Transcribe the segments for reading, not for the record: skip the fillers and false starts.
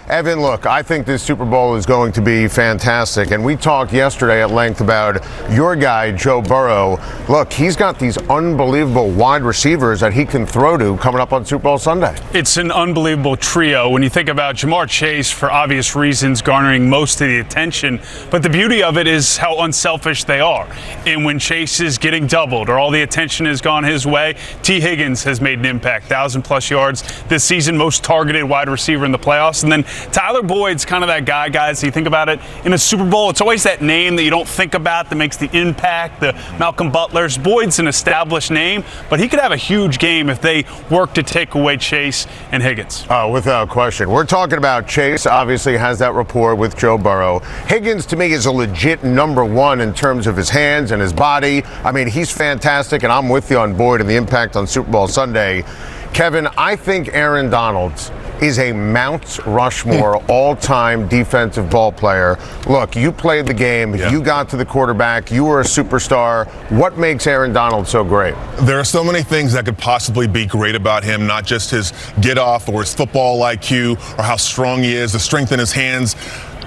Evan, look, I think this Super Bowl is going to be fantastic. And we talked yesterday at length about your guy, Joe Burrow. Look, he's got these unbelievable wide receivers that he can throw to coming up on Super Bowl Sunday. It's an unbelievable trio when you think about Jamar Chase, for obvious reasons, garnering most of the attention. But the beauty of it is how unselfish they are. And when Chase is getting doubled or all the attention has gone his way, T. Higgins has made an impact, 1,000+ yards this season, most targeted wide receiver in the playoffs. And then Tyler Boyd's kind of that guy, guys. You think about it in a Super Bowl, it's always that name that you don't think about that makes the impact. The Malcolm Butlers. Boyd's an established name, but he could have a huge game if they work to take away Chase and Higgins. Oh, without question. We're talking about Chase, obviously has that rapport with Joe Burrow. Higgins, to me, is a legit number one in terms of his hands and his body. I mean, he's fantastic, and I'm with you on Boyd and the impact on Super Bowl Sunday. Kevin, I think Aaron Donald is a Mount Rushmore all-time defensive ball player. Look, you played the game. Yeah. You got to the quarterback. You were a superstar. What makes Aaron Donald so great? There are so many things that could possibly be great about him, not just his get-off or his football IQ or how strong he is, the strength in his hands,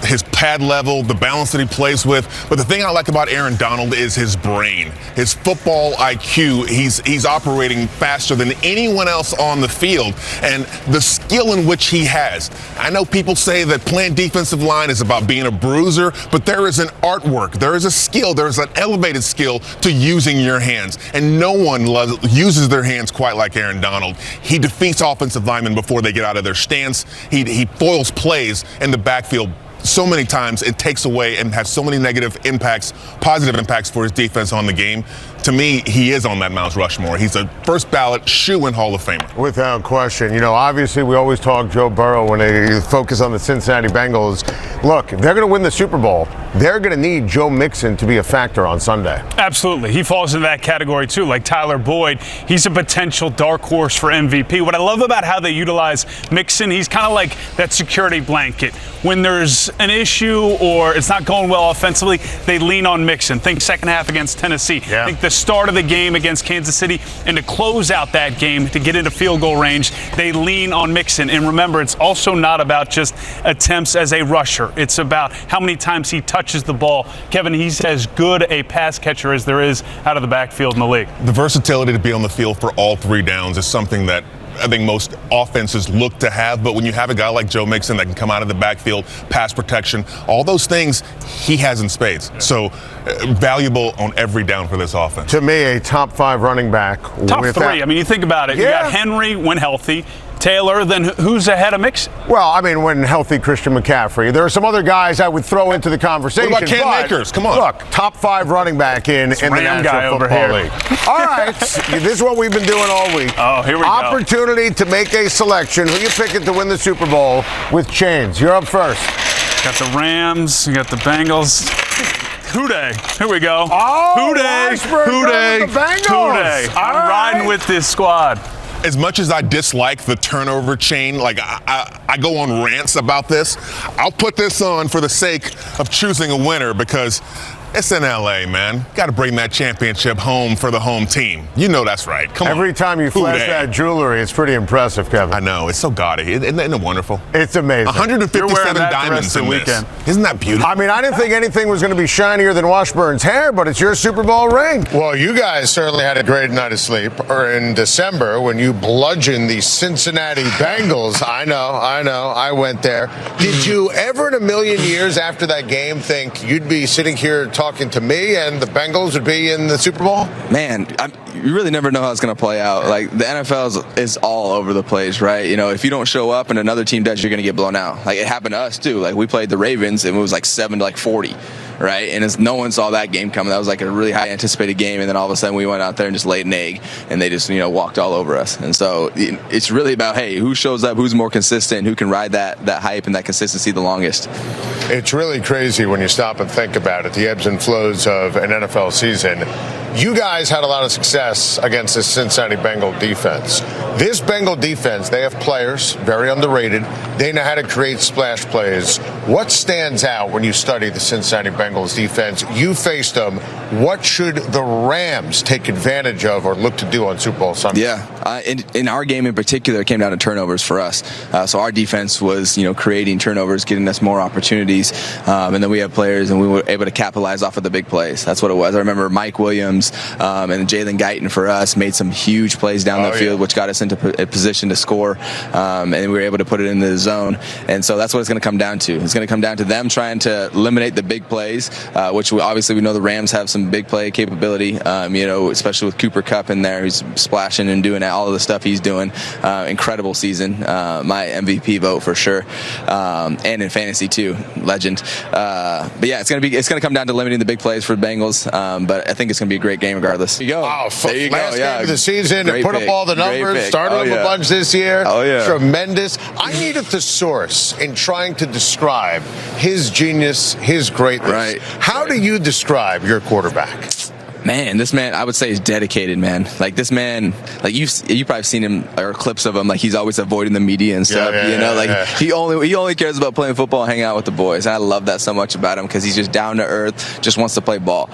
his pad level, the balance that he plays with. But the thing I like about Aaron Donald is his brain, his football IQ. He's operating faster than anyone else on the field, and the skill in which he has. I know people say that playing defensive line is about being a bruiser, but there is an artwork, there is a skill, there is an elevated skill to using your hands, and no one uses their hands quite like Aaron Donald. He defeats offensive linemen before they get out of their stance. He foils plays in the backfield. So many times it takes away and has so many negative impacts, positive impacts for his defense on the game. To me, he is on that Mount Rushmore. He's a first ballot shoe-in Hall of Famer. Without question. You know, obviously we always talk Joe Burrow when they focus on the Cincinnati Bengals. Look, if they're going to win the Super Bowl, they're going to need Joe Mixon to be a factor on Sunday. Absolutely. He falls into that category too, like Tyler Boyd. He's a potential dark horse for MVP. What I love about how they utilize Mixon, he's kind of like that security blanket. When there's an issue or it's not going well offensively, they lean on Mixon. Think second half against Tennessee. Yeah. Think the start of the game against Kansas City, and to close out that game, to get into field goal range, they lean on Mixon. And remember, it's also not about just attempts as a rusher. It's about how many times he touches the ball. Kevin, he's as good a pass catcher as there is out of the backfield in the league. The versatility to be on the field for all three downs is something that I think most offenses look to have, but when you have a guy like Joe Mixon that can come out of the backfield, pass protection, all those things he has in spades. So valuable on every down for this offense. To me, a top 5 running back. Top 3. I mean, you think about it. Yeah. You got Henry when healthy. Taylor, then who's ahead of Mixon? Well, I mean, when healthy, Christian McCaffrey. There are some other guys I would throw into the conversation. What about Cam Akers? Come on. Look, top 5 running back in the National Football League. All right, this is what we've been doing all week. Oh, here we go. Opportunity to make a selection. Who you picking to win the Super Bowl with chains? You're up first. Got the Rams. You got the Bengals. Hooday. Here we go. Oh, Hooday. Hooday. The Bengals. Hooday. I'm riding with this squad. As much as I dislike the turnover chain, like I go on rants about this, I'll put this on for the sake of choosing a winner because it's in LA, man. Got to bring that championship home for the home team. You know that's right. Come on. Every time you flash that jewelry, it's pretty impressive, Kevin. I know. It's so gaudy. Isn't it wonderful? It's amazing. 157 diamonds in this. Isn't that beautiful? I mean, I didn't think anything was going to be shinier than Washburn's hair, but it's your Super Bowl ring. Well, you guys certainly had a great night of sleep in December when you bludgeoned the Cincinnati Bengals. I know. I went there. Did you ever in a million years after that game think you'd be sitting here talking to me and the Bengals would be in the Super Bowl? Man, you really never know how it's going to play out. Like, the NFL is all over the place, right? You know, if you don't show up and another team does, you're going to get blown out. Like, it happened to us, too. Like, we played the Ravens, and it was like 7-40, right? And no one saw that game coming. That was like a really high anticipated game, and then all of a sudden we went out there and just laid an egg, and they just, walked all over us. And so it's really about, hey, who shows up, who's more consistent, who can ride that hype and that consistency the longest. It's really crazy when you stop and think about it, the ebbs and flows of an NFL season. You guys had a lot of success against the Cincinnati Bengal defense. This Bengal defense, they have players, very underrated. They know how to create splash plays. What stands out when you study the Cincinnati Bengals defense? You faced them. What should the Rams take advantage of or look to do on Super Bowl Sunday? Yeah, in our game in particular, it came down to turnovers for us. So our defense was, creating turnovers, getting us more opportunities, and then we have players, and we were able to capitalize off of the big plays. That's what it was. I remember Mike Williams and Jalen Guyton for us made some huge plays down the field, which got us into a position to score, and we were able to put it into the zone. And so that's what it's going to come down to. It's going to come down to them trying to eliminate the big plays, which obviously we know the Rams have some big play capability, especially with Cooper Kupp in there, who's splashing and doing all of the stuff he's doing. Incredible season. My MVP vote for sure, and in fantasy too, legend. But yeah, it's gonna come down to limiting the big plays for the Bengals. But I think it's gonna be a great game regardless. There you go. There you last game of the season, and put up all the numbers. Started up a bunch this year. Oh yeah, tremendous. I need a thesaurus in trying to describe his genius, his greatness. Right. How do you describe your quarterback? Man, this man, I would say, is dedicated, man. Like, this man, like, you've probably seen him, or clips of him, like, he's always avoiding the media and stuff, He only cares about playing football and hanging out with the boys. And I love that so much about him, because he's just down to earth, just wants to play ball.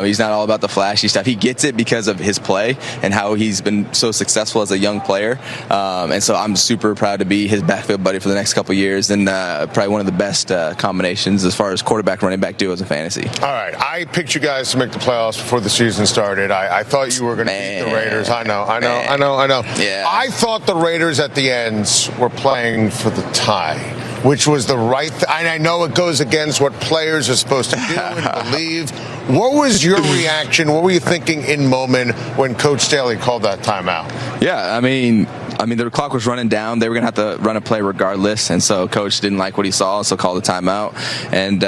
He's not all about the flashy stuff. He gets it because of his play and how he's been so successful as a young player. And so I'm super proud to be his backfield buddy for the next couple of years, and probably one of the best combinations as far as quarterback running back duos in fantasy. All right, I picked you guys to make the playoffs before the season started. I thought you were going to beat the Raiders. I know. Yeah. I thought the Raiders at the end were playing for the tie, which was the right and I know it goes against what players are supposed to do and believe. What was your reaction? What were you thinking in moment when Coach Staley called that timeout? Yeah, I mean, the clock was running down. They were going to have to run a play regardless, and so Coach didn't like what he saw, so called a timeout. And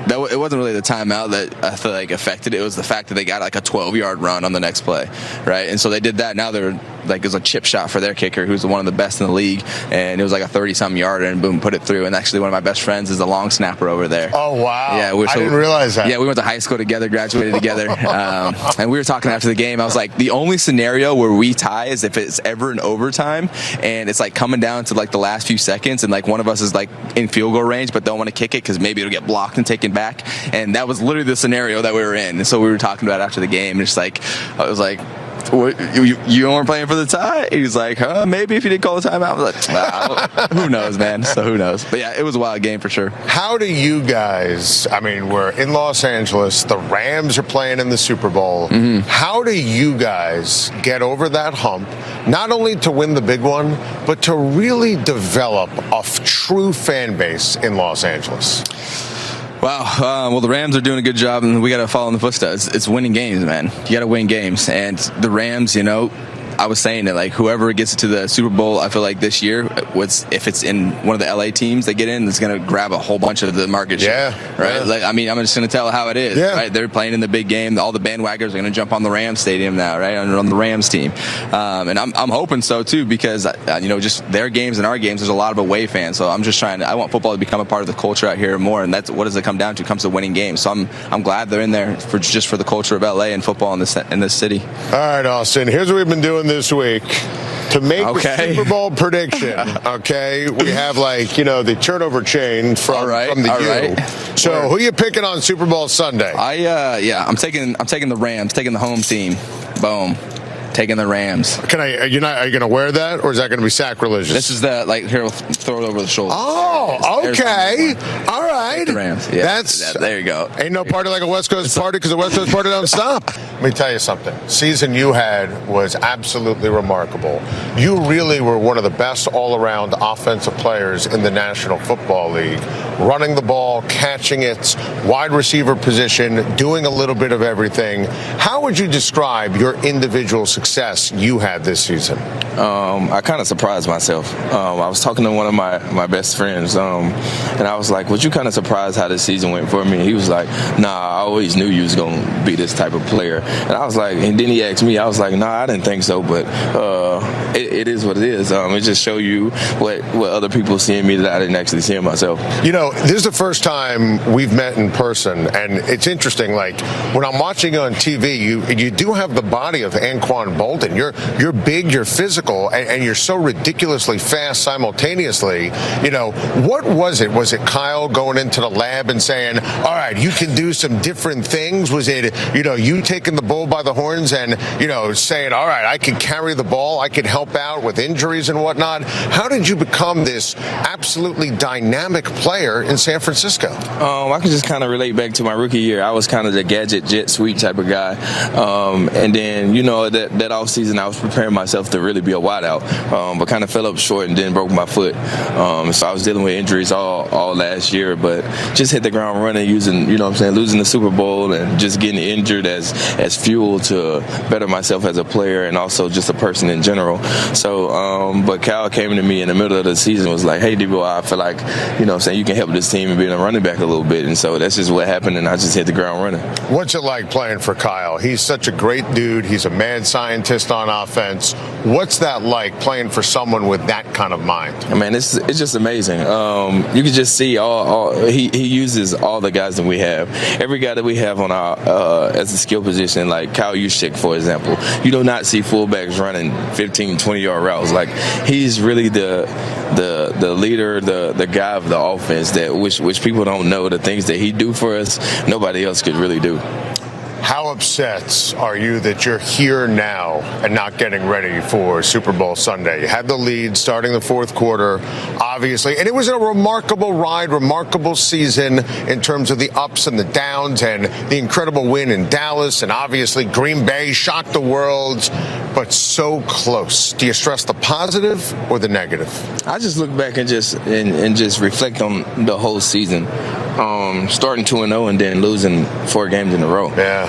it wasn't really the timeout that I feel like affected it. It was the fact that they got like a 12-yard run on the next play, right? And so they did that. Now they're like, it was a chip shot for their kicker, who's one of the best in the league, and it was like a 30-something yarder, and boom, put it through. And actually, one of my best friends is a long snapper over there. Oh wow! Yeah, I didn't realize that. Yeah, we went to high school together, graduated together, and we were talking after the game. I was like, the only scenario where we tie is if it's ever in overtime, and it's like coming down to like the last few seconds, and like one of us is like in field goal range, but don't want to kick it because maybe it'll get blocked and taken back. And that was literally the scenario that we were in. And so we were talking about after the game. And I was like, what, you weren't playing for the tie? He was like, maybe if you didn't call the timeout. I was like, who knows, man? So who knows? But yeah, it was a wild game for sure. How do you guys, we're in Los Angeles. The Rams are playing in the Super Bowl. Mm-hmm. How do you guys get over that hump, not only to win the big one, but to really develop a true fan base in Los Angeles? Wow. Well, the Rams are doing a good job, and we got to follow in the footsteps. It's winning games, man. You got to win games. And the Rams, I was saying that, like, whoever gets to the Super Bowl, I feel like this year, if it's in one of the LA teams they get in, it's going to grab a whole bunch of the market share. Yeah. Right? Yeah. Like, I'm just going to tell how it is. Yeah. Right? They're playing in the big game. All the bandwagoners are going to jump on the Rams stadium now, right? On the Rams team. And I'm hoping so, too, because, just their games and our games, there's a lot of away fans. So I'm just I want football to become a part of the culture out here more. And that's what does it come down to? It comes to winning games. So I'm glad they're in there for the culture of LA and football in this city. All right, Austin. Here's what we've been doing this week. To make the Super Bowl prediction, we have the turnover chain from the U. Right. So who are you picking on Super Bowl Sunday? I'm taking the Rams, taking the home team. Boom. Taking the Rams. Are you going to wear that, or is that going to be sacrilegious? This is here, we'll throw it over the shoulder. Oh, okay. All right. The Rams. Yeah. There you go. Ain't no party like a West Coast party, because the West Coast party don't stop. Let me tell you something. Season you had was absolutely remarkable. You really were one of the best all-around offensive players in the National Football League. Running the ball, catching it, wide receiver position, doing a little bit of everything. How would you describe your individual success you had this season? I kind of surprised myself. I was talking to one of my best friends, and I was like, was you kind of surprised how this season went for me? He was like, nah, I always knew you was going to be this type of player. And I was like, and then he asked me, I was like, nah, I didn't think so, but it is what it is. It just show you what other people see in me that I didn't actually see in myself. You know, this is the first time we've met in person, and it's interesting. Like when I'm watching on TV, you do have the body of Anquan Bolden. You're big, you're physical, and you're so ridiculously fast simultaneously. You know, what was it? Was it Kyle going into the lab and saying, "All right, you can do some different things"? Was it, you know, you taking the bull by the horns and, you know, saying, "All right, I can carry the ball, I can help out with injuries and whatnot"? How did you become this absolutely dynamic player in San Francisco? I can just kind of relate back to my rookie year. I was kind of the gadget, jet sweep type of guy. And then, you know, that offseason I was preparing myself to really be a wideout, but kind of fell up short and then broke my foot. So I was dealing with injuries all last year, but just hit the ground running using, you know what I'm saying, losing the Super Bowl and just getting injured as fuel to better myself as a player and also just a person in general. So, but Cal came to me in the middle of the season, was like, "Hey, Deebo, I feel like, you know what I'm saying, you can help this team and being a running back a little bit." And so that's just what happened, and I just hit the ground running. What's it like playing for Kyle? He's such a great dude. He's a mad scientist on offense. What's that like playing for someone with that kind of mind? I mean, it's just amazing. You can just see he uses all the guys that we have. Every guy that we have on our as a skill position, like Kyle Juszczyk, for example, you do not see fullbacks running 15, 20-yard routes. Like, he's really the leader, the guy of the offense that which people don't know. The things that he do for us, nobody else could really do. How upset are you that you're here now and not getting ready for Super Bowl Sunday? You had the lead starting the fourth quarter, obviously, and it was a remarkable ride, remarkable season in terms of the ups and the downs and the incredible win in Dallas, and obviously Green Bay shocked the world, but so close. Do you stress the positive or the negative? I just look back and just reflect on the whole season. Starting 2-0 and then losing 4 games in a row. Yeah.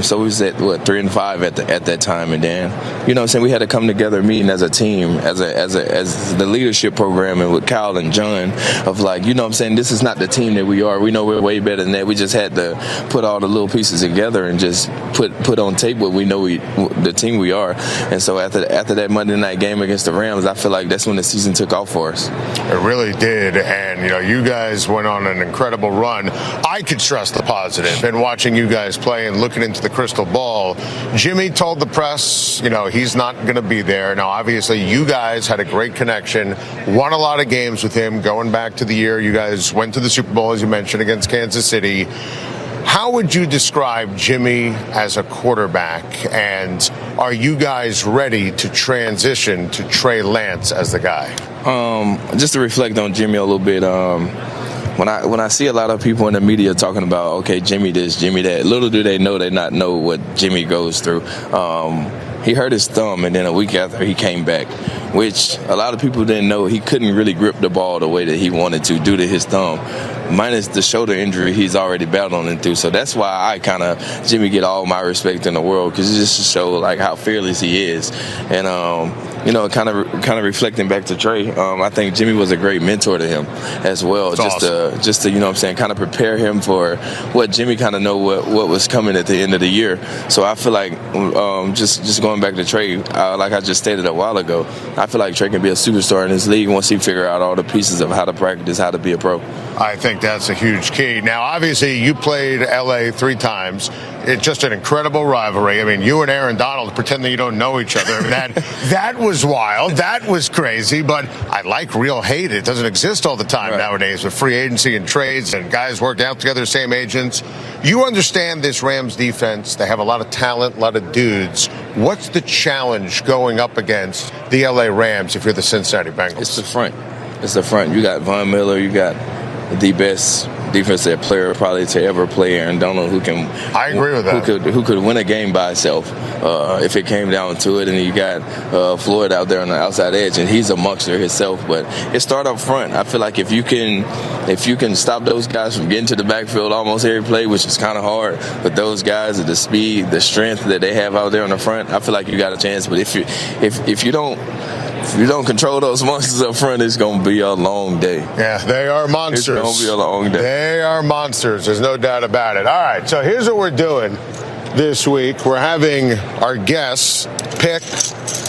So we was at 3-5 at that time, and then, you know what I'm saying, we had to come together meeting as a team, as the leadership program, and with Kyle and John, of like, you know what I'm saying, this is not the team that we are. We know we're way better than that. We just had to put all the little pieces together and just put on tape what we know the team we are. And so after that Monday night game against the Rams, I feel like that's when the season took off for us. It really did, and you know, you guys went on an incredible run. I could stress the positive, and watching you guys play and looking into the crystal ball, Jimmy told the press, you know, he's not going to be there. Now, obviously, you guys had a great connection, won a lot of games with him going back to the year you guys went to the Super Bowl, as you mentioned, against Kansas City. How would you describe Jimmy as a quarterback, and are you guys ready to transition to Trey Lance as the guy? Just to reflect on Jimmy a little bit, when I see a lot of people in the media talking about, okay, Jimmy this, Jimmy that, little do they not know what Jimmy goes through. He hurt his thumb, and then a week after he came back, which a lot of people didn't know. He couldn't really grip the ball the way that he wanted to due to his thumb, minus the shoulder injury he's already battling through. So that's why Jimmy get all my respect in the world, because it just shows like how fearless he is. And you know, kind of reflecting back to Trey, I think Jimmy was a great mentor to him as well. That's just to you know what I'm saying, kind of prepare him for what Jimmy kind of know what was coming at the end of the year. So I feel like just going back to Trey, like I just stated a while ago, I feel like Trey can be a superstar in this league once he figure out all the pieces of how to practice, how to be a pro. I think that's a huge key. Now, obviously, you played L.A. 3 times. It's just an incredible rivalry. I mean, you and Aaron Donald pretend that you don't know each other. That was wild. That was crazy. But I like real hate. It doesn't exist all the time nowadays with free agency and trades and guys working out together, same agents. You understand this Rams defense. They have a lot of talent, a lot of dudes. What's the challenge going up against the L.A. Rams if you're the Cincinnati Bengals? It's the front. It's the front. You got Von Miller. You got the best defensive player probably to ever play, Aaron Donald, who can. I agree with that. Who could win a game by himself if it came down to it. And you got Floyd out there on the outside edge, and he's a monster himself. But it starts up front. I feel like if you can stop those guys from getting to the backfield almost every play, which is kind of hard, but those guys at the speed, the strength that they have out there on the front, I feel like you got a chance. But if you don't control those monsters up front, it's going to be a long day. Yeah, they are monsters. It's going to be a long day. They are monsters. There's no doubt about it. All right, so here's what we're doing this week. We're having our guests pick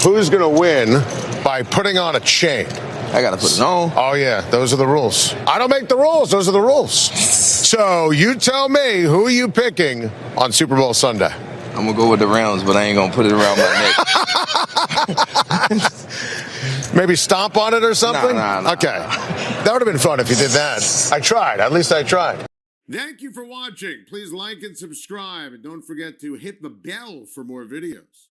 who's going to win by putting on a chain. I got to put it on. Oh, yeah, those are the rules. I don't make the rules. Those are the rules. So you tell me, who are you picking on Super Bowl Sunday? I'm going to go with the Rams, but I ain't going to put it around my neck. Maybe stomp on it or something? Nah, okay. That would have been fun if you did that. I tried. At least I tried. Thank you for watching. Please like and subscribe. And don't forget to hit the bell for more videos.